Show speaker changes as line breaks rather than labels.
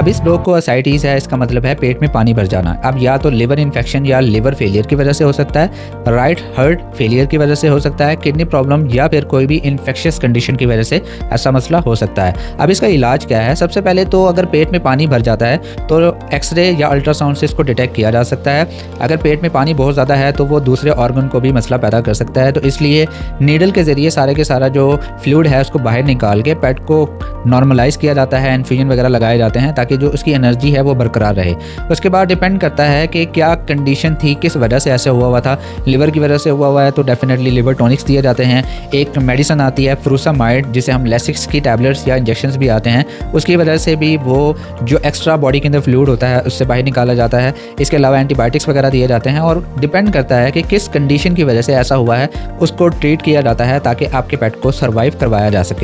अब इस डॉग को असाइटिस है, इसका मतलब है पेट में पानी भर जाना। अब या तो लिवर इन्फेक्शन या लिवर फेलियर की वजह से हो सकता है, राइट हार्ट फेलियर की वजह से हो सकता है, किडनी प्रॉब्लम या फिर कोई भी इन्फेक्शियस कंडीशन की वजह से ऐसा मसला हो सकता है। अब इसका इलाज क्या है? सबसे पहले तो अगर पेट में पानी भर जाता है तो एक्सरे या अल्ट्रासाउंड से इसको डिटेक्ट किया जा सकता है। अगर पेट में पानी बहुत ज़्यादा है तो वो दूसरे ऑर्गन को भी मसला पैदा कर सकता है, तो इसलिए नीडल के ज़रिए सारे के सारा जो फ्लूइड है उसको बाहर निकाल के पेट को नॉर्मलाइज़ किया जाता है, इन्फ्यूजन वगैरह लगाए जाते हैं ताकि जो उसकी एनर्जी है वो बरकरार रहे। उसके बाद डिपेंड करता है कि क्या कंडीशन थी, किस वजह से ऐसे हुआ था। लिवर की वजह से हुआ है तो डेफिनेटली लिवर टॉनिक्स दिए जाते हैं। एक मेडिसिन आती है फ्रूसामाइड, जिसे हम लेसिक्स की टैबलेट्स या इंजेक्शंस भी आते हैं, उसकी वजह से भी वो जो एक्स्ट्रा बॉडी के अंदर फ्लूइड होता है उससे बाहर निकाला जाता है। इसके अलावा एंटीबायोटिक्स वगैरह दिए जाते हैं और डिपेंड करता है कि किस कंडीशन की वजह से ऐसा हुआ है उसको ट्रीट किया जाता है ताकि आपके पेट को सर्वाइव करवाया जा सके।